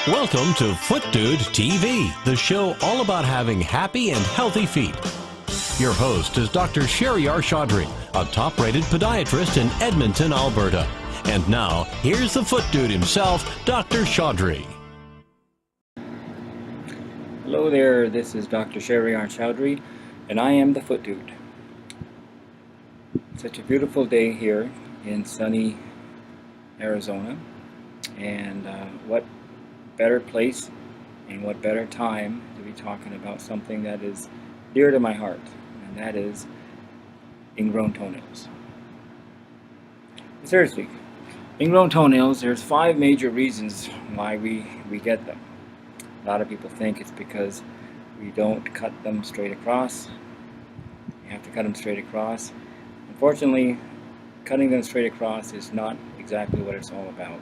Welcome to Foot Dude TV, the show all about having happy and healthy feet. Your host is Dr. Sherry R. Chaudhry, a top-rated podiatrist in Edmonton, Alberta. And now, here's the Foot Dude himself, Dr. Chaudhry. Hello there, this is Dr. Sherry R. Chaudhry, and I am the Foot Dude. Such a beautiful day here in sunny Arizona, and what better place and what better time to be talking about something that is dear to my heart, and that is ingrown toenails. Seriously, ingrown toenails, there's 5 major reasons why we get them. A lot of people think it's because we don't cut them straight across. You have to cut them straight across. Unfortunately, cutting them straight across is not exactly what it's all about.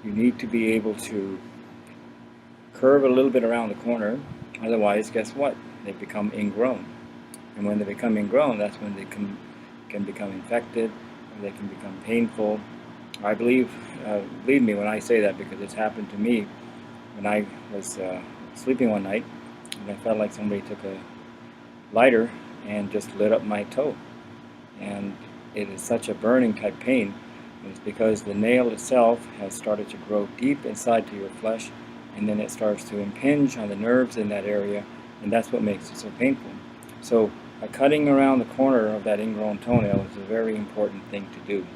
You need to be able to curve a little bit around the corner, otherwise guess what? They become ingrown. And when they become ingrown, that's when they can become infected, or they can become painful. I believe me when I say that, because it's happened to me when I was sleeping one night, and I felt like somebody took a lighter and just lit up my toe. And it is such a burning type pain. It's because the nail itself has started to grow deep inside to your flesh, and then it starts to impinge on the nerves in that area, and that's what makes it so painful. So cutting around the corner of that ingrown toenail is a very important thing to do.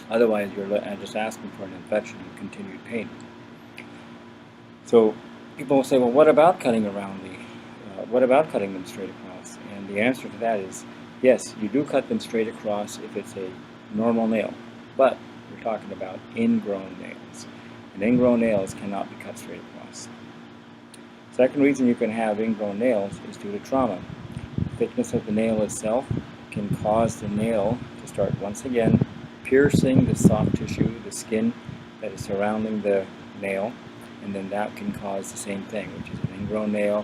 Otherwise, you're just asking for an infection and continued pain. So people will say, well, what about cutting around what about cutting them straight across? And the answer to that is, yes, you do cut them straight across if it's a normal nail, but we're talking about ingrown nails. And ingrown nails cannot be cut straight across. Second reason you can have ingrown nails is due to trauma. The thickness of the nail itself can cause the nail to start once again piercing the soft tissue, the skin that is surrounding the nail, and then that can cause the same thing, which is an ingrown nail,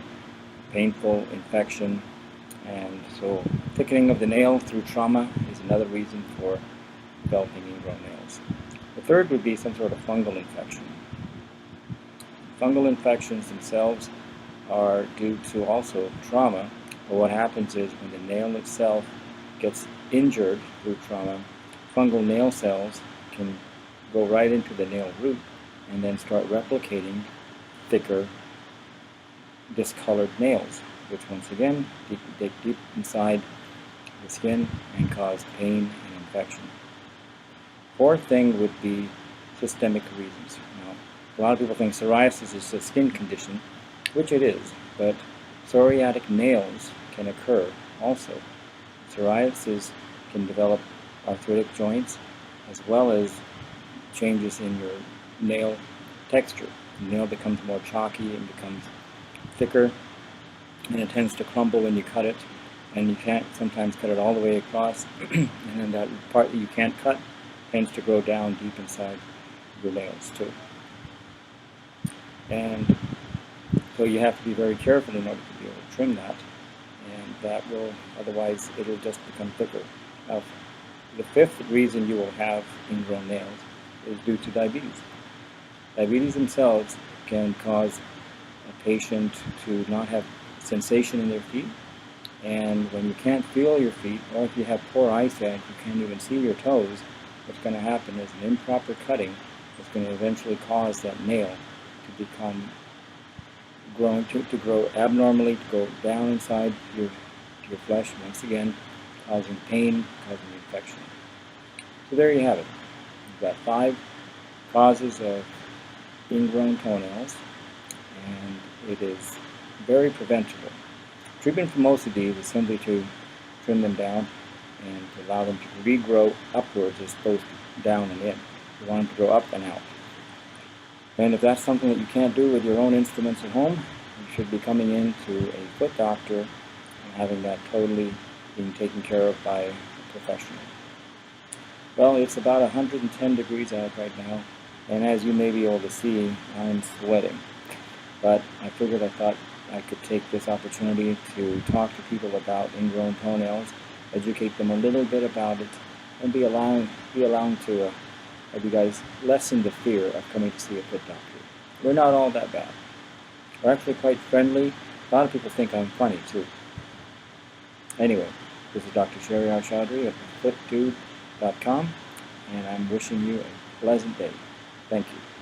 painful infection. And so thickening of the nail through trauma is another reason for developing ingrown nails. The third would be some sort of fungal infection. Fungal infections themselves are due to also trauma, but what happens is when the nail itself gets injured through trauma, fungal nail cells can go right into the nail root and then start replicating thicker, discolored nails, which once again dig deep inside the skin and cause pain and infection. Fourth thing would be systemic reasons. Now, a lot of people think psoriasis is a skin condition, which it is, but psoriatic nails can occur also. Psoriasis can develop arthritic joints as well as changes in your nail texture. The nail becomes more chalky and becomes thicker, and it tends to crumble when you cut it, and you can't sometimes cut it all the way across, and then that part that you can't cut tends to grow down deep inside your nails too. And so you have to be very careful in order to be able to trim that, and that will, otherwise it'll just become thicker. Now, the fifth reason you will have ingrown nails is due to diabetes. Diabetes themselves can cause a patient to not have sensation in their feet, and when you can't feel your feet, or if you have poor eyesight, you can't even see your toes, what's going to happen is an improper cutting is going to eventually cause that nail to become to grow abnormally, to go down inside your flesh, once again causing pain, causing infection. So there you have it. You've got 5 causes of ingrown toenails, and it is very preventable. Treatment for most of these is simply to trim them down and to allow them to regrow upwards as opposed to down and in. You want them to grow up and out. And if that's something that you can't do with your own instruments at home, you should be coming in to a foot doctor and having that totally being taken care of by a professional. Well, it's about 110 degrees out right now, and as you may be able to see, I'm sweating. But I thought I could take this opportunity to talk to people about ingrown toenails, educate them a little bit about it, and be allowing to have you guys lessen the fear of coming to see a foot doctor. we're not all that bad. We're actually quite friendly. A lot of people think I'm funny too. Anyway, this is Dr. Sherry R. Chaudhry of FlipDude.com, and I'm wishing you a pleasant day. Thank you.